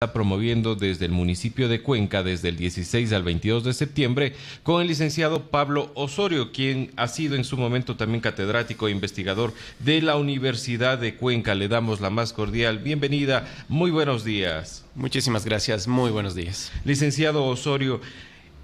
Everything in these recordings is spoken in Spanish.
Está promoviendo desde el municipio de Cuenca desde el 16 al 22 de septiembre con el licenciado Pablo Osorio, quien ha sido en su momento también catedrático e investigador de la Universidad de Cuenca. Le damos la más cordial bienvenida. Muy buenos días. Muchísimas gracias, muy buenos días. Licenciado Osorio,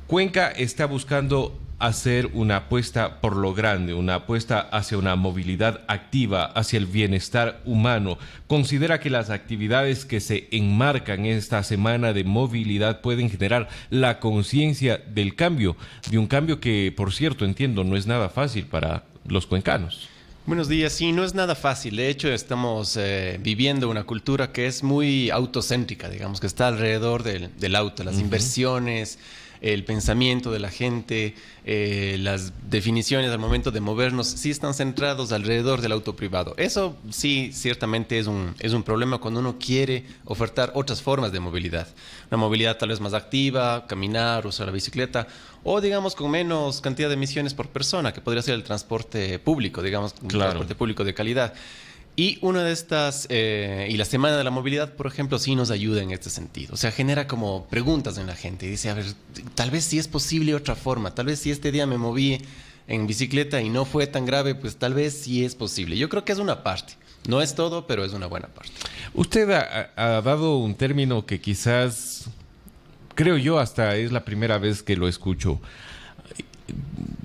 Cuenca está buscando hacer una apuesta por lo grande, una apuesta hacia una movilidad activa, hacia el bienestar humano. ¿Considera que las actividades que se enmarcan en esta semana de movilidad pueden generar la conciencia del cambio? De un cambio que, por cierto, entiendo, no es nada fácil para los cuencanos. Buenos días, sí, no es nada fácil. De hecho, estamos viviendo una cultura que es muy autocéntrica, digamos, que está alrededor del auto, las inversiones, el pensamiento de la gente, las definiciones al momento de movernos, sí están centrados alrededor del auto privado. Eso sí, ciertamente es un problema cuando uno quiere ofertar otras formas de movilidad. Una movilidad tal vez más activa, caminar, usar la bicicleta, o digamos con menos cantidad de emisiones por persona, que podría ser el transporte público, digamos, un transporte público de calidad. Y una de estas, y la Semana de la Movilidad, por ejemplo, sí nos ayuda en este sentido. O sea, genera como preguntas en la gente. Dice, a ver, tal vez sí es posible otra forma. Tal vez si este día me moví en bicicleta y no fue tan grave, pues tal vez sí es posible. Yo creo que es una parte. No es todo, pero es una buena parte. Usted ha dado un término que quizás, creo yo, hasta es la primera vez que lo escucho,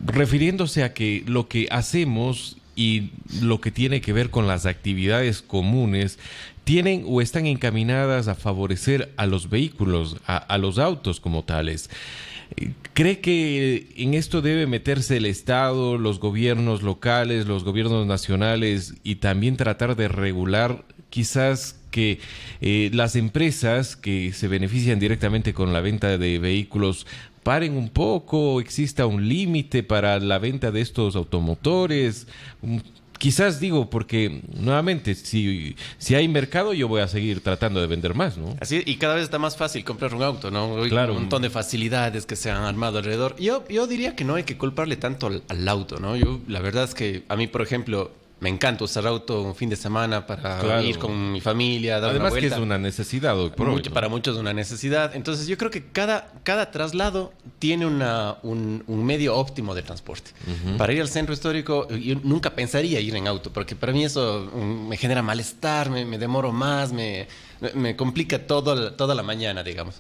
refiriéndose a que lo que hacemos y lo que tiene que ver con las actividades comunes tienen o están encaminadas a favorecer a los vehículos, a los autos como tales. ¿Cree que en esto debe meterse el Estado, los gobiernos locales, los gobiernos nacionales y también tratar de regular quizás que las empresas que se benefician directamente con la venta de vehículos paren un poco, exista un límite para la venta de estos automotores? Quizás digo, porque nuevamente, si hay mercado, yo voy a seguir tratando de vender más, ¿no? Así, y cada vez está más fácil comprar un auto, ¿no? Hoy claro. Un montón de facilidades que se han armado alrededor. Yo diría que no hay que culparle tanto al auto, ¿no? La verdad es que a mí, por ejemplo, me encanta usar auto un fin de semana para ir con mi familia, dar Además una vuelta. que es una necesidad hoy por hoy, ¿no? Para muchos es una necesidad. Entonces yo creo que cada traslado tiene un medio óptimo de transporte. Para ir al centro histórico, yo nunca pensaría ir en auto, porque para mí eso me genera malestar, me demoro más, me complica toda la mañana, digamos.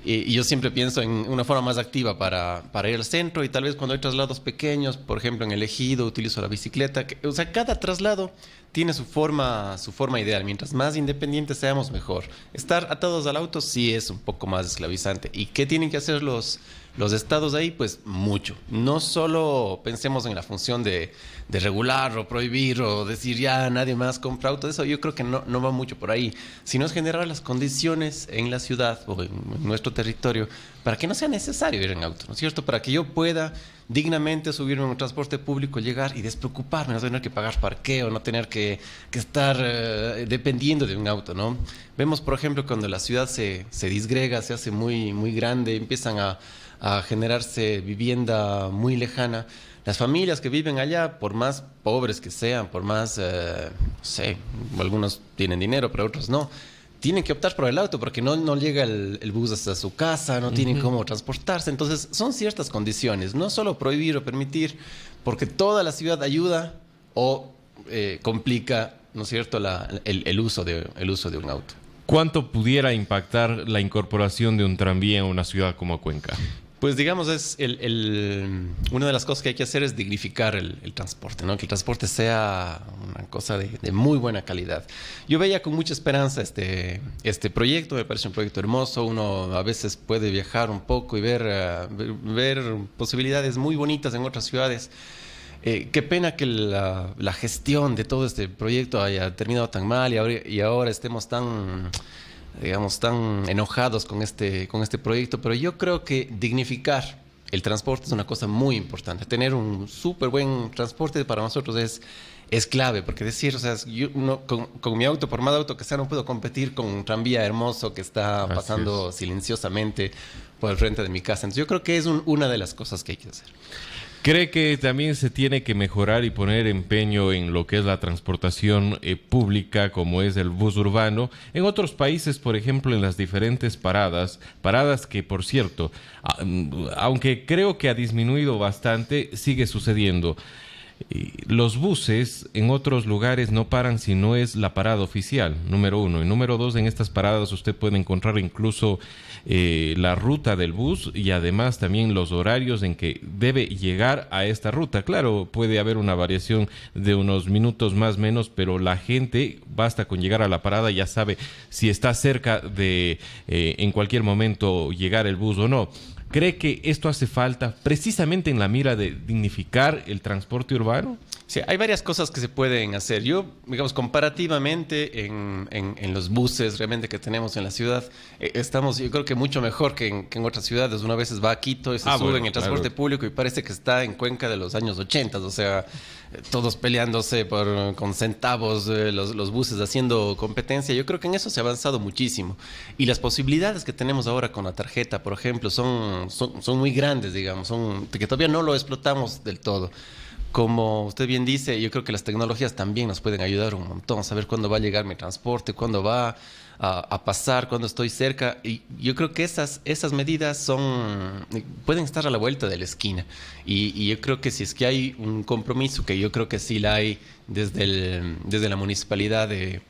Y yo siempre pienso en una forma más activa para ir al centro, y tal vez cuando hay traslados pequeños, por ejemplo en el Ejido, utilizo la bicicleta. O sea, cada traslado tiene su forma ideal. Mientras más independientes seamos, mejor. Estar atados al auto sí es un poco más esclavizante. ¿Y qué tienen que hacer los estados ahí? Pues mucho. No solo pensemos en la función de regular o prohibir o decir ya nadie más compra auto. Eso yo creo que no va mucho por ahí, sino es generar las condiciones en la ciudad o en nuestro territorio para que no sea necesario ir en auto, ¿no es cierto? Para que yo pueda dignamente subirme en un transporte público, llegar y despreocuparme, no tener que pagar parqueo, no tener que estar dependiendo de un auto, ¿no? Vemos, por ejemplo, cuando la ciudad se disgrega, se hace muy, muy grande, empiezan a generarse vivienda muy lejana. Las familias que viven allá, por más pobres que sean, por más, no sé, algunos tienen dinero, pero otros no, tienen que optar por el auto porque no llega el bus hasta su casa, no tienen cómo transportarse. Entonces, son ciertas condiciones, no solo prohibir o permitir, porque toda la ciudad ayuda o complica, ¿no es cierto?, el uso de un auto. ¿Cuánto pudiera impactar la incorporación de un tranvía en una ciudad como Cuenca? Pues digamos, una de las cosas que hay que hacer es dignificar el transporte, ¿no? Que el transporte sea una cosa de muy buena calidad. Yo veía con mucha esperanza este proyecto, me parece un proyecto hermoso. Uno a veces puede viajar un poco y ver posibilidades muy bonitas en otras ciudades. Qué pena que la gestión de todo este proyecto haya terminado tan mal y ahora estemos tan enojados con este proyecto, pero yo creo que dignificar el transporte es una cosa muy importante. Tener un súper buen transporte para nosotros es clave, porque decir, o sea, yo con mi auto, por más auto que sea, no puedo competir con un tranvía hermoso que está pasando silenciosamente por el frente de mi casa. Entonces yo creo que es una de las cosas que hay que hacer. ¿Cree que también se tiene que mejorar y poner empeño en lo que es la transportación pública, como es el bus urbano? En otros países, por ejemplo, en las diferentes paradas que, por cierto, aunque creo que ha disminuido bastante, sigue sucediendo. Los buses en otros lugares no paran si no es la parada oficial, número uno. Y número dos, en estas paradas usted puede encontrar incluso la ruta del bus y además también los horarios en que debe llegar a esta ruta. Claro, puede haber una variación de unos minutos más o menos, pero la gente, basta con llegar a la parada, ya sabe si está cerca de en cualquier momento llegar el bus o no. ¿Cree que esto hace falta precisamente en la mira de dignificar el transporte urbano? Sí, hay varias cosas que se pueden hacer. Yo, digamos, comparativamente en los buses realmente que tenemos en la ciudad, estamos, yo creo que mucho mejor que en otras ciudades. Uno a veces va a Quito y se sube en el transporte público y parece que está en Cuenca de los años 80, o sea, todos peleándose con centavos, los buses haciendo competencia. Yo creo que en eso se ha avanzado muchísimo. Y las posibilidades que tenemos ahora con la tarjeta, por ejemplo, son muy grandes, digamos, que todavía no lo explotamos del todo. Como usted bien dice, yo creo que las tecnologías también nos pueden ayudar un montón a saber cuándo va a llegar mi transporte, cuándo va a pasar, cuándo estoy cerca. Y yo creo que esas medidas pueden estar a la vuelta de la esquina. Y yo creo que si es que hay un compromiso, que yo creo que sí la hay desde la municipalidad de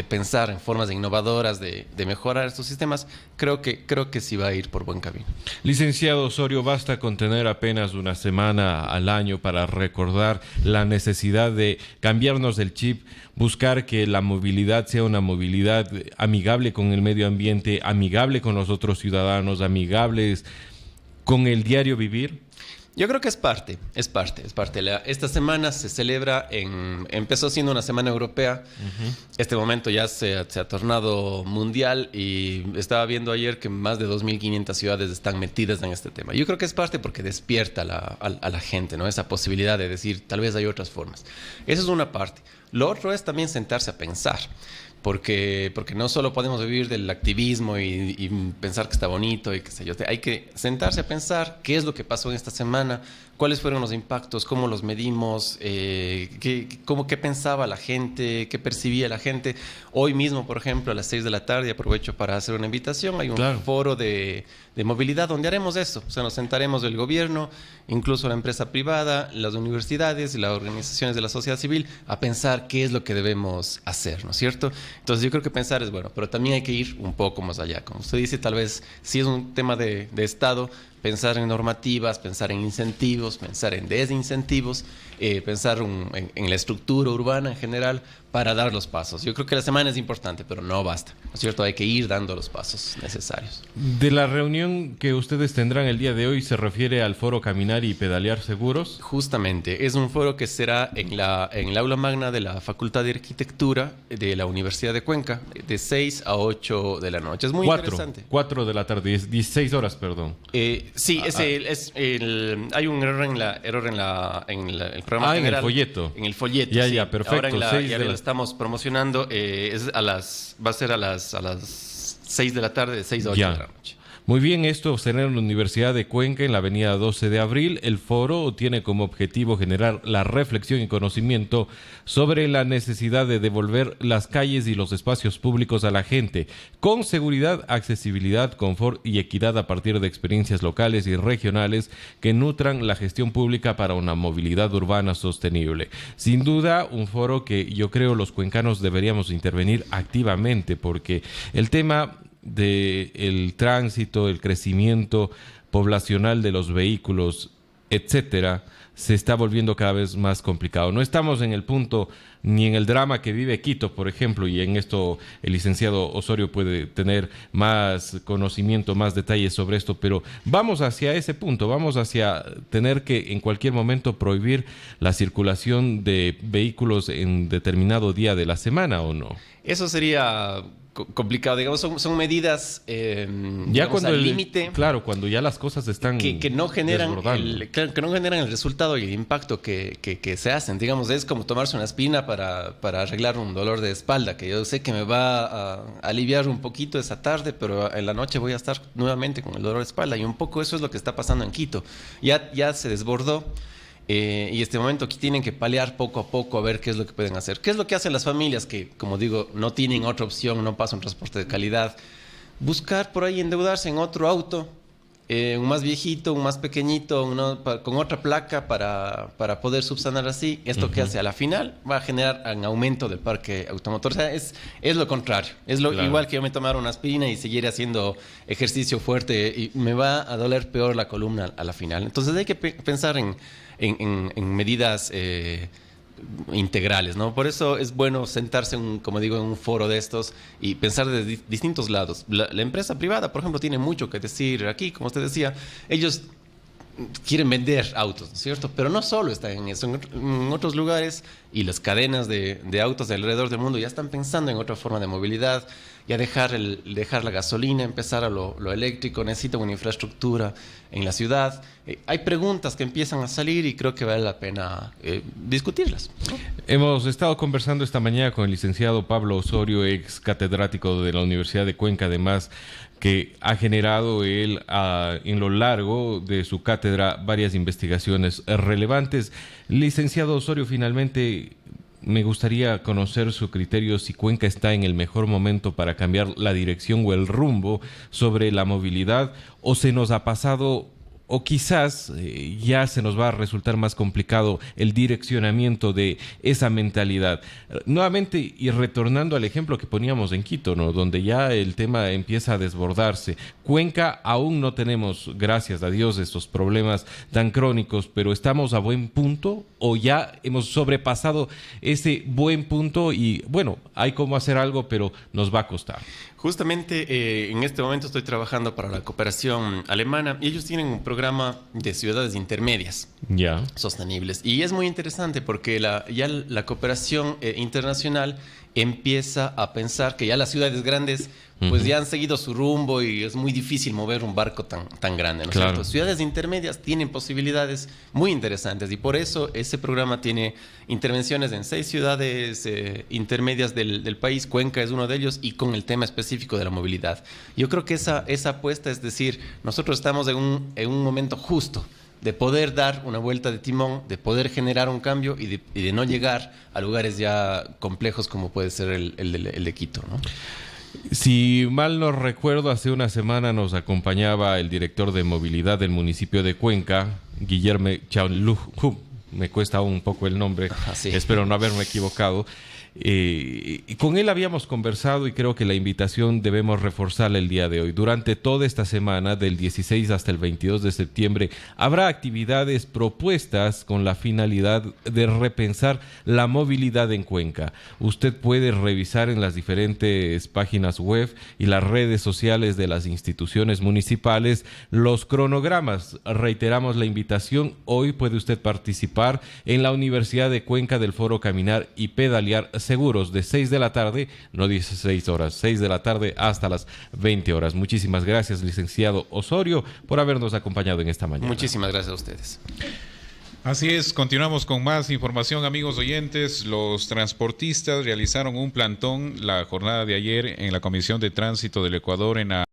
pensar en formas innovadoras de mejorar estos sistemas, creo que sí va a ir por buen camino. Licenciado Osorio, basta con tener apenas una semana al año para recordar la necesidad de cambiarnos el chip, buscar que la movilidad sea una movilidad amigable con el medio ambiente, amigable con los otros ciudadanos, amigables con el diario vivir. Yo creo que es parte. Esta semana se celebra empezó siendo una semana europea. Este momento ya se ha tornado mundial y estaba viendo ayer que más de 2.500 ciudades están metidas en este tema. Yo creo que es parte porque despierta a la gente, ¿no? Esa posibilidad de decir, tal vez hay otras formas. Eso es una parte. Lo otro es también sentarse a pensar. Porque no solo podemos vivir del activismo y pensar que está bonito y qué sé yo. Hay que sentarse a pensar qué es lo que pasó en esta semana, cuáles fueron los impactos, cómo los medimos, qué pensaba la gente, qué percibía la gente. Hoy mismo, por ejemplo, a las 6 de la tarde, aprovecho para hacer una invitación, hay un foro de movilidad donde haremos eso. O sea, nos sentaremos el gobierno, incluso la empresa privada, las universidades y las organizaciones de la sociedad civil a pensar qué es lo que debemos hacer, ¿no es cierto? Entonces yo creo que pensar es bueno, pero también hay que ir un poco más allá. Como usted dice, tal vez si es un tema de Estado, pensar en normativas, pensar en incentivos, pensar en desincentivos, pensar en la estructura urbana en general para dar los pasos. Yo creo que la semana es importante, pero no basta, ¿no es cierto? Hay que ir dando los pasos necesarios. De la reunión que ustedes tendrán el día de hoy, ¿se refiere al foro Caminar y Pedalear Seguros? Justamente, es un foro que será en el aula magna de la Facultad de Arquitectura de la Universidad de Cuenca, de 6 a 8 de la noche. Es muy interesante. 4 de la tarde, 16 horas, perdón. Sí, hay un error en el programa general. En el folleto. En el folleto, Ya, perfecto. Ahora lo estamos promocionando. Va a ser a las 6 de la tarde, de 6 a 8 de la noche. Muy bien, esto será en la Universidad de Cuenca, en la avenida 12 de abril. El foro tiene como objetivo generar la reflexión y conocimiento sobre la necesidad de devolver las calles y los espacios públicos a la gente, con seguridad, accesibilidad, confort y equidad a partir de experiencias locales y regionales que nutran la gestión pública para una movilidad urbana sostenible. Sin duda, un foro que yo creo los cuencanos deberíamos intervenir activamente, porque el tema del tránsito, el crecimiento poblacional de los vehículos, etcétera, se está volviendo cada vez más complicado. No estamos en el punto ni en el drama que vive Quito, por ejemplo, y en esto el licenciado Osorio puede tener más conocimiento, más detalles sobre esto, pero vamos hacia ese punto, vamos hacia tener que en cualquier momento prohibir la circulación de vehículos en determinado día de la semana, ¿o no? Eso sería complicado, digamos, son medidas ya cuando al límite. Claro, cuando ya las cosas están que no generan el resultado y el impacto que se hacen. Digamos, es como tomarse una aspirina para arreglar un dolor de espalda, que yo sé que me va a aliviar un poquito esa tarde, pero en la noche voy a estar nuevamente con el dolor de espalda. Y un poco eso es lo que está pasando en Quito. Ya se desbordó. y este momento aquí tienen que paliar poco a poco a ver qué es lo que pueden hacer. ¿Qué es lo que hacen las familias que, como digo, no tienen otra opción, no pasan un transporte de calidad? Buscar por ahí endeudarse en otro auto, un más viejito, un más pequeñito, con otra placa para poder subsanar así. Esto que hace a la final va a generar un aumento del parque automotor. O sea, es lo contrario. Es lo igual que yo me tomara una aspirina y siguiera haciendo ejercicio fuerte y me va a doler peor la columna a la final. Entonces hay que pensar en medidas integrales, ¿no? Por eso es bueno sentarse, como digo, en un foro de estos y pensar desde distintos lados. La empresa privada, por ejemplo, tiene mucho que decir aquí, como usted decía. Ellos quieren vender autos, ¿no es cierto? Pero no solo están en eso, en otros lugares, y las cadenas de autos de alrededor del mundo ya están pensando en otra forma de movilidad, ya dejar la gasolina, empezar a lo eléctrico. Necesitan una infraestructura en la ciudad. Hay preguntas que empiezan a salir y creo que vale la pena discutirlas, ¿no? Hemos estado conversando esta mañana con el licenciado Pablo Osorio, ex catedrático de la Universidad de Cuenca, además que ha generado él en lo largo de su cátedra varias investigaciones relevantes. Licenciado Osorio, finalmente me gustaría conocer su criterio si Cuenca está en el mejor momento para cambiar la dirección o el rumbo sobre la movilidad, o se nos ha pasado, o quizás ya se nos va a resultar más complicado el direccionamiento de esa mentalidad. Nuevamente, y retornando al ejemplo que poníamos en Quito, ¿no?, donde ya el tema empieza a desbordarse. Cuenca aún no tenemos, gracias a Dios, estos problemas tan crónicos, pero ¿estamos a buen punto o ya hemos sobrepasado ese buen punto y, bueno, hay cómo hacer algo, pero nos va a costar? Justamente en este momento estoy trabajando para la cooperación alemana y ellos tienen un programa de ciudades intermedias sostenibles. Y es muy interesante porque ya la cooperación internacional empieza a pensar que ya las ciudades grandes pues ya han seguido su rumbo y es muy difícil mover un barco tan grande, ¿no es cierto? Ciudades intermedias tienen posibilidades muy interesantes y por eso ese programa tiene intervenciones en 6 ciudades intermedias del país. Cuenca es uno de ellos, y con el tema específico de la movilidad. Yo creo que esa apuesta, es decir, nosotros estamos en un momento justo de poder dar una vuelta de timón, de poder generar un cambio y de no llegar a lugares ya complejos como puede ser el de Quito, ¿no? Si mal no recuerdo, hace una semana nos acompañaba el director de movilidad del municipio de Cuenca, Guillermo Chaunluj. Me cuesta un poco el nombre, sí. Espero no haberme equivocado. Y con él habíamos conversado y creo que la invitación debemos reforzarla el día de hoy. Durante toda esta semana, del 16 hasta el 22 de septiembre, habrá actividades propuestas con la finalidad de repensar la movilidad en Cuenca. Usted puede revisar en las diferentes páginas web y las redes sociales de las instituciones municipales los cronogramas. Reiteramos la invitación. Hoy puede usted participar en la Universidad de Cuenca del Foro Caminar y Pedalear Seguros, de 6 de la tarde, no 16 horas, 6 de la tarde hasta las 20 horas. Muchísimas gracias, licenciado Osorio, por habernos acompañado en esta mañana. Muchísimas gracias a ustedes. Así es, continuamos con más información, amigos oyentes. Los transportistas realizaron un plantón la jornada de ayer en la Comisión de Tránsito del Ecuador en la